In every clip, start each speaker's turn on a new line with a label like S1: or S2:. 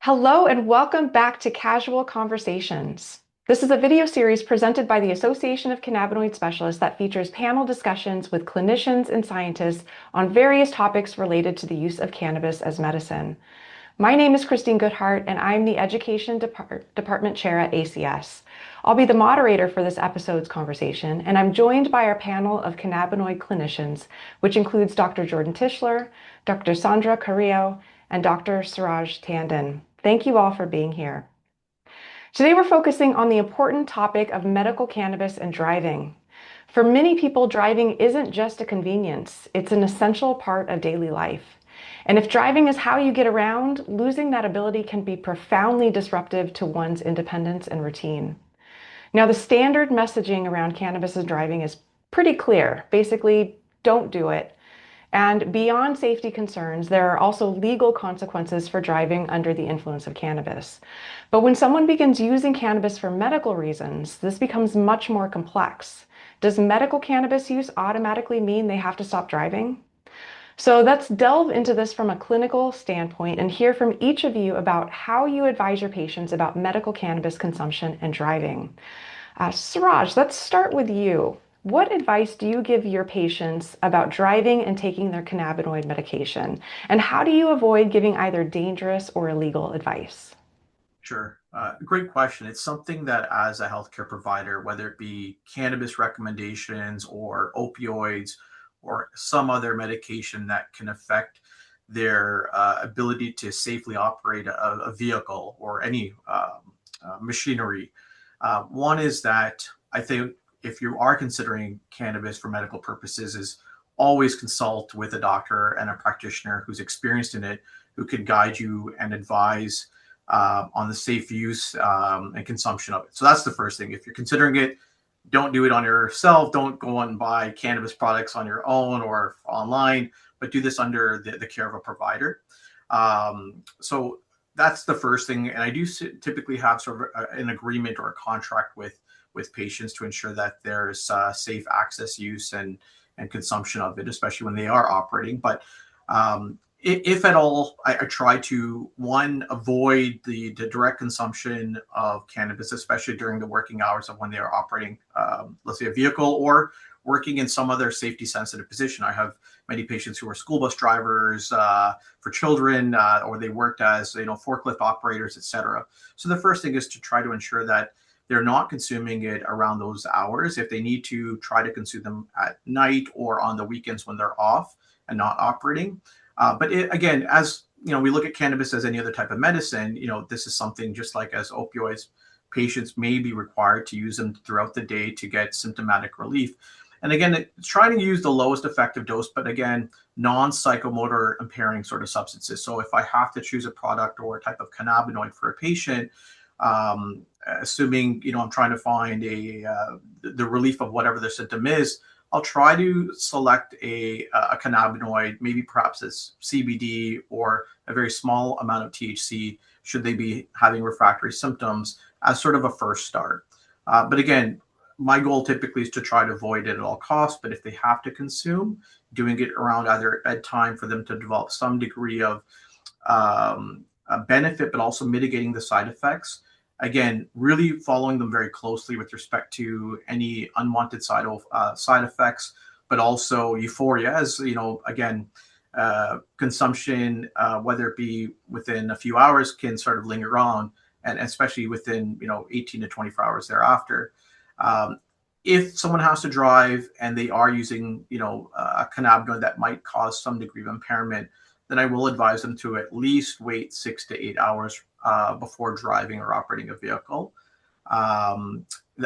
S1: Hello and welcome back to Casual Conversations. This is a video series presented by the Association of Cannabinoid Specialists that features panel discussions with clinicians and scientists on various topics related to the use of cannabis as medicine. My name is Christine Goedhart and I'm the Education Department Chair at ACS. I'll be the moderator for this episode's conversation, and I'm joined by our panel of cannabinoid clinicians, which includes Dr. Jordan Tishler, Dr. Sandra Carrillo, and Dr. Suraj Tandon. Thank you all for being here. Today we're focusing on the important topic of medical cannabis and driving. For many people, driving isn't just a convenience, it's an essential part of daily life. And if driving is how you get around, losing that ability can be profoundly disruptive to one's independence and routine. Now, the standard messaging around cannabis and driving is pretty clear. Basically, don't do it. And beyond safety concerns, there are also legal consequences for driving under the influence of cannabis. But when someone begins using cannabis for medical reasons, this becomes much more complex. Does medical cannabis use automatically mean they have to stop driving? So let's delve into this from a clinical standpoint and hear from each of you about how you advise your patients about medical cannabis consumption and driving. Suraj, let's start with you. What advice do you give your patients about driving and taking their cannabinoid medication? And how do you avoid giving either dangerous or illegal advice?
S2: Sure. Great question. It's something that, as a healthcare provider, whether it be cannabis recommendations or opioids or some other medication that can affect their ability to safely operate a vehicle or any machinery. One is that I think if you are considering cannabis for medical purposes, is always consult with a doctor and a practitioner who's experienced in it, who can guide you and advise on the safe use and consumption of it. So that's the first thing. If you're considering it, don't do it on yourself. Don't go and buy cannabis products on your own or online, but do this under the care of a provider. So that's the first thing. And I do typically have sort of an agreement or a contract with patients to ensure that there's safe access, use, and consumption of it, especially when they are operating. But if at all, I try to, one, avoid the direct consumption of cannabis, especially during the working hours of when they are operating, let's say, a vehicle or working in some other safety sensitive position. I have many patients who are school bus drivers for children, or they worked as forklift operators, etc. So the first thing is to try to ensure that they're not consuming it around those hours. If they need to, try to consume them at night or on the weekends when they're off and not operating. But again, as we look at cannabis as any other type of medicine, this is something just like as opioids, patients may be required to use them throughout the day to get symptomatic relief. And again, trying to use the lowest effective dose, but again, non-psychomotor impairing sort of substances. So if I have to choose a product or a type of cannabinoid for a patient, assuming I'm trying to find the relief of whatever their symptom is, I'll try to select a cannabinoid, maybe perhaps it's CBD or a very small amount of THC, should they be having refractory symptoms, as sort of a first start. But again, my goal typically is to try to avoid it at all costs. But if they have to consume, doing it around either at bedtime for them to develop some degree of benefit, but also mitigating the side effects. Again, really following them very closely with respect to any unwanted side effects, but also euphoria, as again, consumption, whether it be within a few hours, can sort of linger on, and especially within 18 to 24 hours thereafter. If someone has to drive and they are using a cannabinoid that might cause some degree of impairment, then I will advise them to at least wait 6 to 8 hours before driving or operating a vehicle.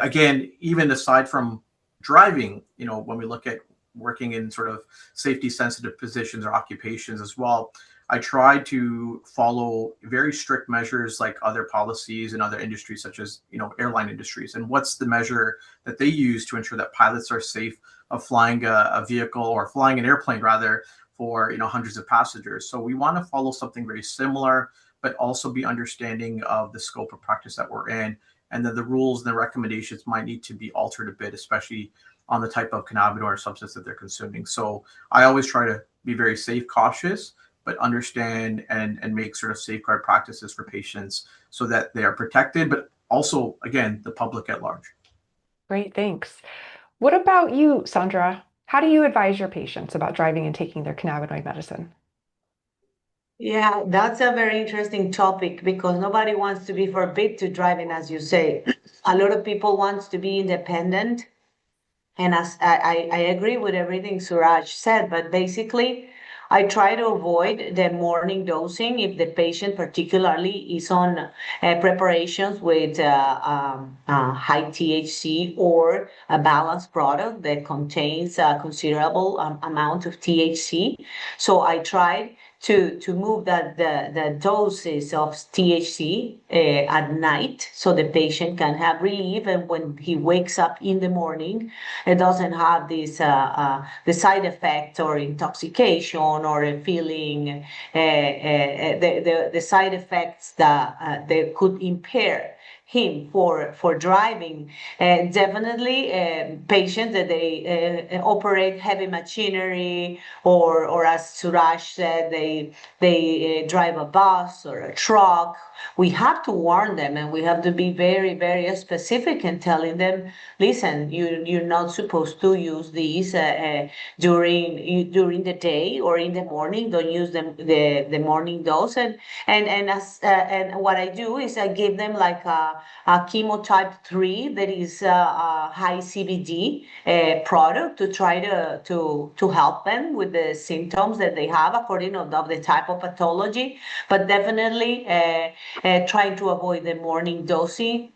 S2: Again, even aside from driving, when we look at working in sort of safety sensitive positions or occupations as well, I try to follow very strict measures like other policies in other industries, such as airline industries. And what's the measure that they use to ensure that pilots are safe of flying a vehicle, or flying an airplane rather, for hundreds of passengers? So we want to follow something very similar, but also be understanding of the scope of practice that we're in, and that the rules and the recommendations might need to be altered a bit, especially on the type of cannabinoid or substance that they're consuming. So I always try to be very safe, cautious, but understand and make sort of safeguard practices for patients so that they are protected, but also, again, the public at large.
S1: Great, thanks. What about you, Sandra? How do you advise your patients about driving and taking their cannabinoid medicine?
S3: Yeah, that's a very interesting topic because nobody wants to be forbid to driving, as you say. A lot of people wants to be independent, and as I agree with everything Suraj said, but basically, I try to avoid the morning dosing if the patient particularly is on preparations with high THC or a balanced product that contains a considerable amount of THC. So I try to move the doses of THC at night so the patient can have relief, and when he wakes up in the morning it doesn't have this the side effects or intoxication or a feeling the side effects that they could impair him for driving. Definitely patients that they operate heavy machinery, or as Suraj said, they drive a bus or a truck. We have to warn them, and we have to be very, very specific in telling them, listen, you're not supposed to use these during the day or in the morning. Don't use them the morning dose. And what I do is I give them like a chemo type 3 that is a high CBD product to try to help them with the symptoms that they have according to the type of pathology. But definitely trying to avoid the morning doses.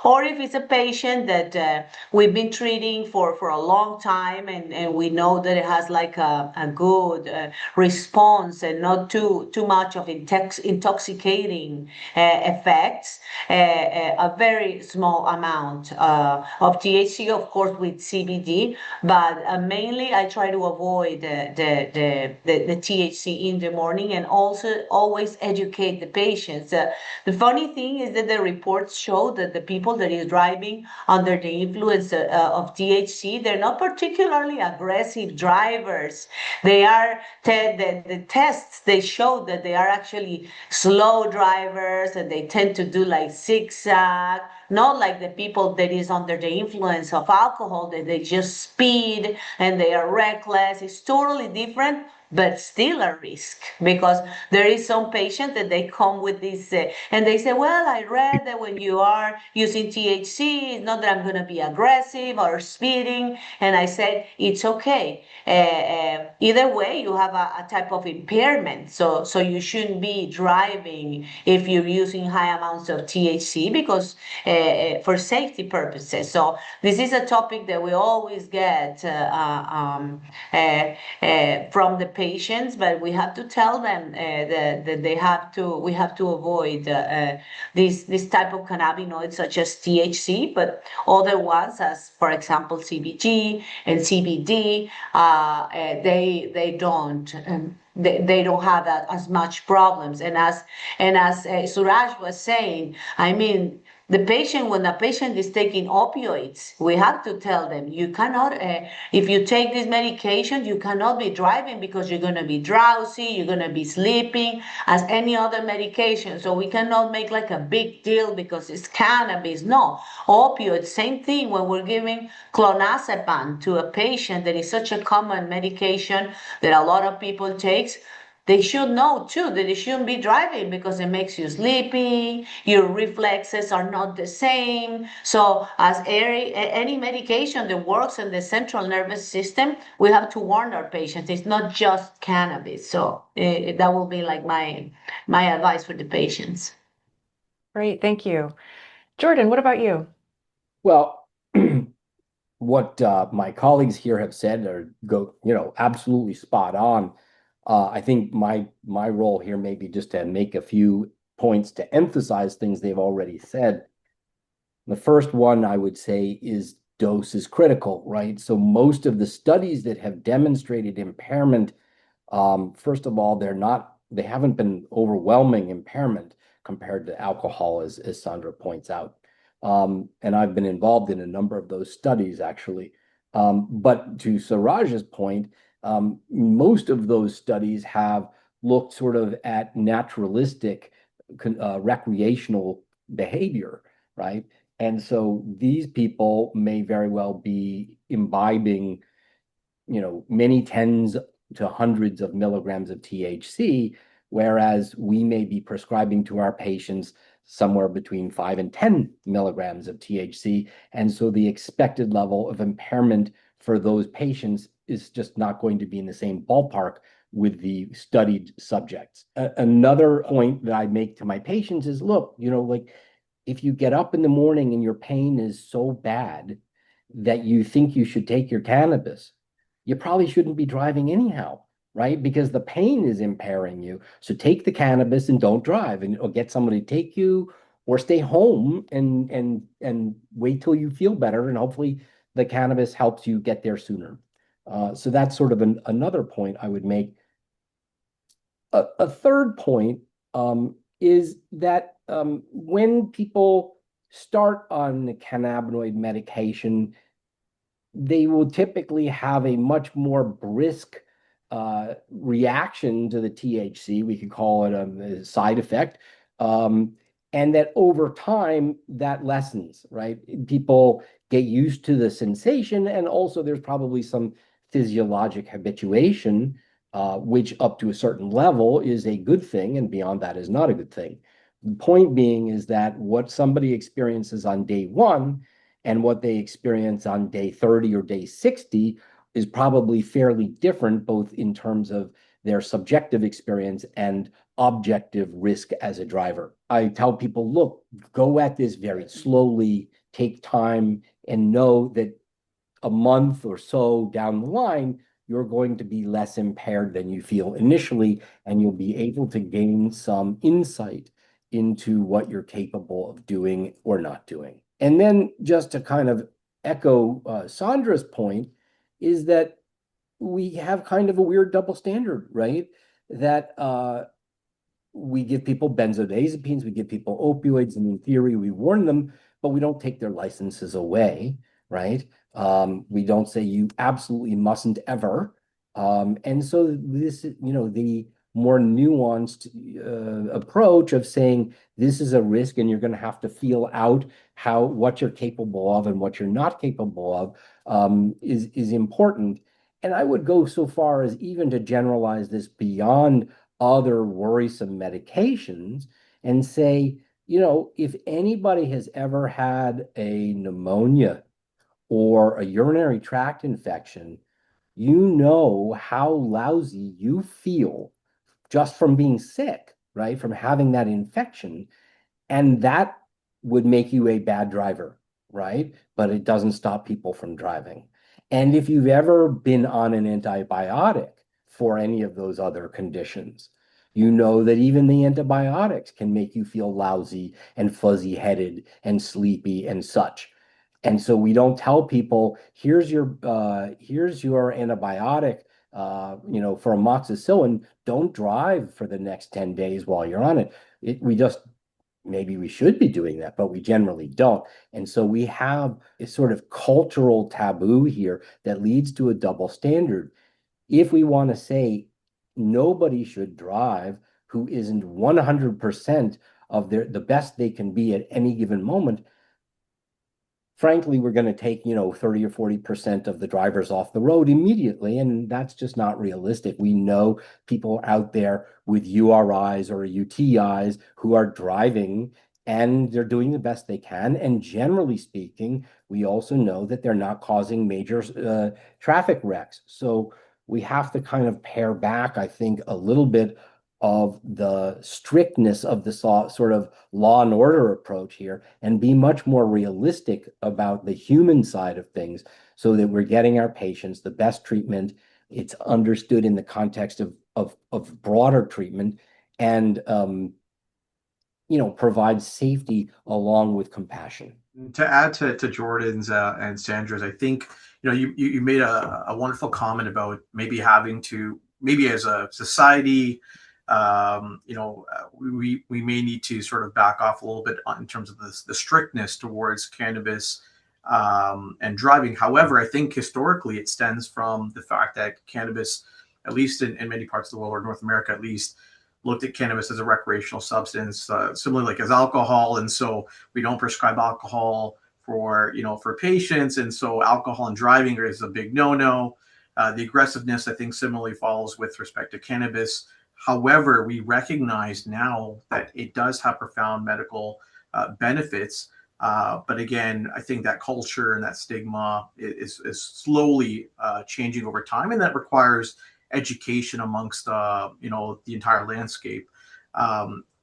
S3: Or if it's a patient that we've been treating for a long time, and we know that it has like a good response and not too much of intoxicating effects, a very small amount of THC, of course, with CBD, but mainly I try to avoid the THC in the morning, and also always educate the patients. The funny thing is that the reports show that the people that is driving under the influence of THC, they're not particularly aggressive drivers. They are the tests, they show that they are actually slow drivers, and they tend to do like zigzag, not like the people that is under the influence of alcohol, that they just speed and they are reckless. It's totally different, but still a risk, because there is some patient that they come with this and they say, well, I read that when you are using THC, it's not that I'm going to be aggressive or speeding. And I said, it's okay. Either way, you have a type of impairment. So you shouldn't be driving if you're using high amounts of THC, because for safety purposes. So this is a topic that we always get from the patients, but we have to tell them that we have to avoid this type of cannabinoids such as THC, but other ones, as for example CBG and CBD, they don't. They don't have as much problems, and as Suraj was saying, I mean, when the patient is taking opioids, we have to tell them, you cannot, if you take this medication, you cannot be driving, because you're going to be drowsy, you're going to be sleeping as any other medication. So we cannot make like a big deal because it's cannabis. No, opioids, same thing. When we're giving clonazepam to a patient, that is such a common medication that a lot of people takes, they should know too that they shouldn't be driving because it makes you sleepy, your reflexes are not the same. So as any medication that works in the central nervous system, we have to warn our patients, it's not just cannabis. So that will be like my advice for the patients.
S1: Great, thank you. Jordan, what about you?
S4: Well, what my colleagues here have said absolutely spot on. I think my role here may be just to make a few points to emphasize things they've already said. The first one I would say is dose is critical, right? So most of the studies that have demonstrated impairment, first of all, they haven't been overwhelming impairment compared to alcohol, as Sandra points out. And I've been involved in a number of those studies, actually. But to Suraj's point, Most of those studies have looked sort of at naturalistic recreational behavior, right? And so these people may very well be imbibing, many tens to hundreds of milligrams of THC, whereas we may be prescribing to our patients somewhere between 5 and 10 milligrams of THC. And so the expected level of impairment for those patients is just not going to be in the same ballpark with the studied subjects. Another point that I make to my patients is, look, like if you get up in the morning and your pain is so bad that you think you should take your cannabis, you probably shouldn't be driving anyhow, right? Because the pain is impairing you. So take the cannabis and don't drive, or get somebody to take you, or stay home and wait till you feel better, and hopefully the cannabis helps you get there sooner. So that's sort of another point I would make. A third point is that when people start on the cannabinoid medication, they will typically have a much more brisk reaction to the THC. We could call it a side effect. And that over time, that lessens, right? People get used to the sensation, and also there's probably some physiologic habituation, which up to a certain level is a good thing, and beyond that is not a good thing. The point being is that what somebody experiences on day one and what they experience on day 30 or day 60 is probably fairly different, both in terms of their subjective experience and objective risk as a driver. I tell people, look, go at this very slowly, take time, and know that a month or so down the line, you're going to be less impaired than you feel initially, and you'll be able to gain some insight into what you're capable of doing or not doing. And then just to kind of echo Sandra's point is that we have kind of a weird double standard, right? That we give people benzodiazepines, we give people opioids, and in theory, we warn them, but we don't take their licenses away, right? We don't say you absolutely mustn't ever. And so this, the more nuanced approach of saying this is a risk and you're going to have to feel out what you're capable of and what you're not capable of is important. And I would go so far as even to generalize this beyond other worrisome medications and say, if anybody has ever had a pneumonia or a urinary tract infection, you know how lousy you feel just from being sick, right? From having that infection. And that would make you a bad driver, right? But it doesn't stop people from driving. And if you've ever been on an antibiotic for any of those other conditions, you know that even the antibiotics can make you feel lousy and fuzzy-headed and sleepy and such. And so we don't tell people, here's your antibiotic, for amoxicillin. Don't drive for the next 10 days while you're on it. Maybe we should be doing that, but we generally don't. And so we have a sort of cultural taboo here that leads to a double standard. If we want to say nobody should drive who isn't 100% of the best they can be at any given moment, frankly, we're going to take, 30 or 40% of the drivers off the road immediately. And that's just not realistic. We know people out there with URIs or UTIs who are driving and they're doing the best they can. And generally speaking, we also know that they're not causing major traffic wrecks. So we have to kind of pare back, I think, a little bit of the strictness of the sort of law and order approach here and be much more realistic about the human side of things so that we're getting our patients the best treatment. It's understood in the context of broader treatment and, provides safety along with compassion.
S2: To add to Jordan's and Sandra's, I think, you made a wonderful comment about maybe as a society, we may need to sort of back off a little bit in terms of the strictness towards cannabis and driving. However, I think historically it stems from the fact that cannabis, at least in many parts of the world, or North America at least, looked at cannabis as a recreational substance, similarly like as alcohol. And so we don't prescribe alcohol for patients. And so alcohol and driving is a big no-no. The aggressiveness, I think, similarly follows with respect to cannabis. However, we recognize now that it does have profound medical benefits. But again, I think that culture and that stigma is slowly changing over time, and that requires education amongst the entire landscape.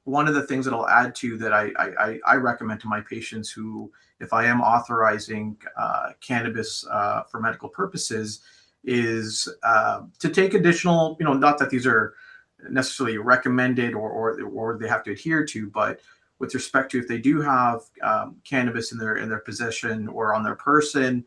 S2: One of the things that I'll add to that I recommend to my patients who, if I am authorizing cannabis for medical purposes, is to take additional, not that these are necessarily recommended or they have to adhere to, but with respect to if they do have cannabis in their possession or on their person,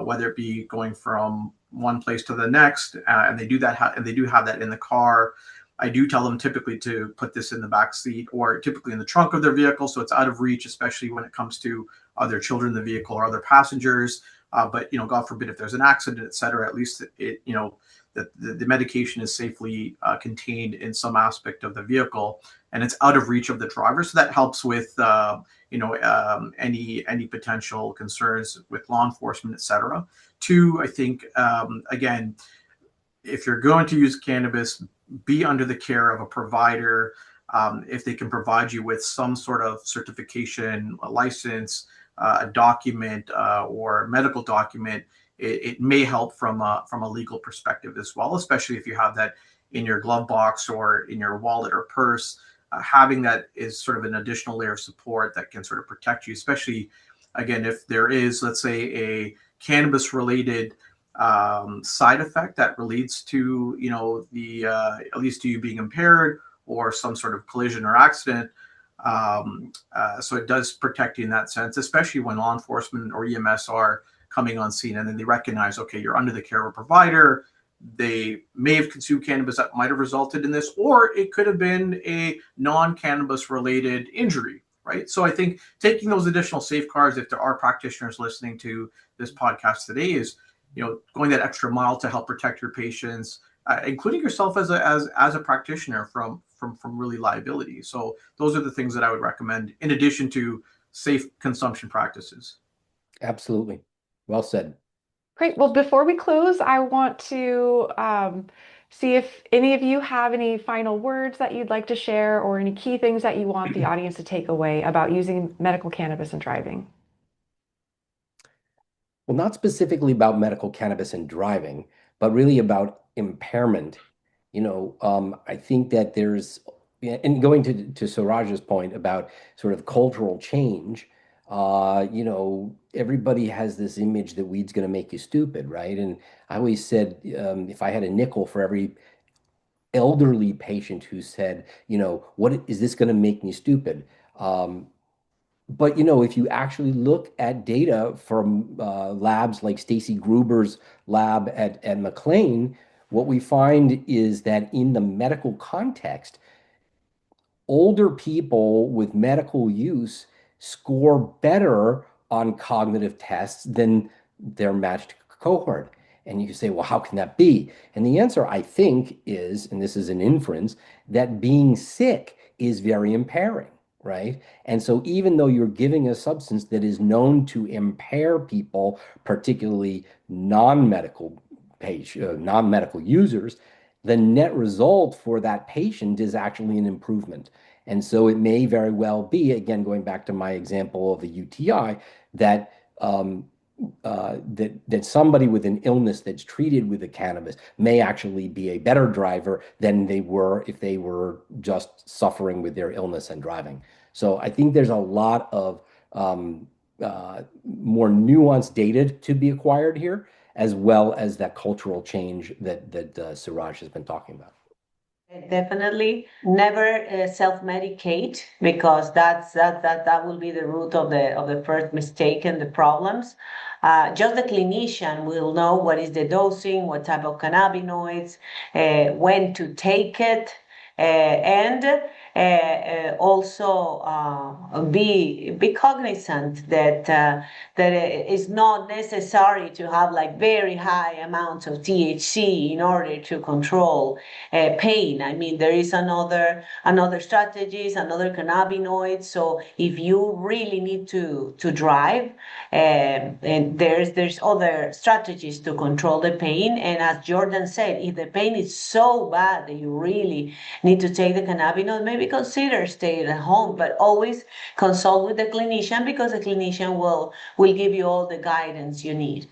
S2: whether it be going from one place to the next, and they do have that in the car, I do tell them typically to put this in the back seat or typically in the trunk of their vehicle, so it's out of reach, especially when it comes to other children in the vehicle or other passengers. But God forbid if there's an accident, et cetera, at least the medication is safely contained in some aspect of the vehicle, and it's out of reach of the driver. So that helps with any potential concerns with law enforcement, et cetera. Two, I think again, if you're going to use cannabis, be under the care of a provider. If they can provide you with some sort of certification, a license, a document, or a medical document, it may help from a legal perspective as well, especially if you have that in your glove box or in your wallet or purse. Having that is sort of an additional layer of support that can sort of protect you, especially, again, if there is, let's say, a cannabis-related side effect that leads to, at least to you being impaired or some sort of collision or accident. So it does protect you in that sense, especially when law enforcement or EMS are coming on scene and then they recognize, okay, you're under the care of a provider. They may have consumed cannabis that might have resulted in this, or it could have been a non-cannabis related injury, right? So I think taking those additional safeguards, if there are practitioners listening to this podcast today, is going that extra mile to help protect your patients, including yourself as a practitioner from really liability. So those are the things that I would recommend in addition to safe consumption practices.
S4: Absolutely. Well said.
S1: Great. Well, before we close, I want to see if any of you have any final words that you'd like to share or any key things that you want the audience to take away about using medical cannabis and driving.
S4: Well, not specifically about medical cannabis and driving, but really about impairment. I think that there's, and going to Suraj's point about sort of cultural change, everybody has this image that weed's going to make you stupid, right? And I always said, if I had a nickel for every elderly patient who said, what is this going to make me stupid? But if you actually look at data from labs like Stacy Gruber's lab at McLean, what we find is that in the medical context, older people with medical use score better on cognitive tests than their matched cohort. And you can say, well, how can that be? And the answer, I think, is, and this is an inference, that being sick is very impairing, right? And so even though you're giving a substance that is known to impair people, particularly non-medical users, the net result for that patient is actually an improvement. And so it may very well be, again, going back to my example of the UTI, that that somebody with an illness that's treated with the cannabis may actually be a better driver than they were if they were just suffering with their illness and driving. So I think there's a lot of more nuanced data to be acquired here, as well as that cultural change that Suraj has been talking about.
S3: Definitely never self-medicate, because that will be the root of the first mistake and the problems. Just the clinician will know what is the dosing, what type of cannabinoids, when to take it, and also be cognizant that it is not necessary to have like very high amounts of THC in order to control pain. I mean, there is another strategies, another cannabinoids. So if you really need to drive, and there's other strategies to control the pain. And as Jordan said, if the pain is so bad that you really need to take the cannabinoid, maybe consider staying at home, but always consult with the clinician, because the clinician will give you all the guidance you need.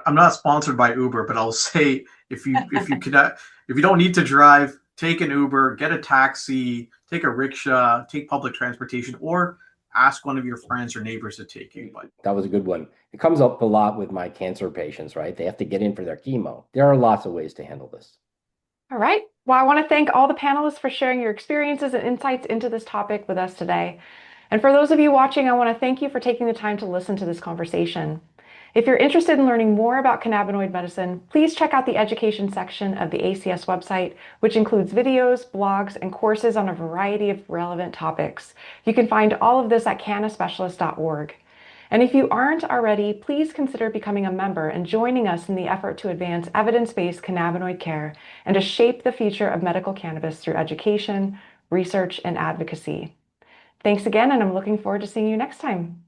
S2: I'm not sponsored by Uber, but I'll say if you cannot, if you don't need to drive, take an Uber, get a taxi, take a rickshaw, take public transportation, or ask one of your friends or neighbors to take you. But
S4: That was a good one. It comes up a lot with my cancer patients, right? They have to get in for their chemo. There are lots of ways to handle this.
S1: All right. Well, I want to thank all the panelists for sharing your experiences and insights into this topic with us today. And for those of you watching, I want to thank you for taking the time to listen to this conversation. If you're interested in learning more about cannabinoid medicine, please check out the education section of the ACS website, which includes videos, blogs, and courses on a variety of relevant topics. You can find all of this at cannaspecialist.org. And if you aren't already, please consider becoming a member and joining us in the effort to advance evidence-based cannabinoid care and to shape the future of medical cannabis through education, research, and advocacy. Thanks again, and I'm looking forward to seeing you next time.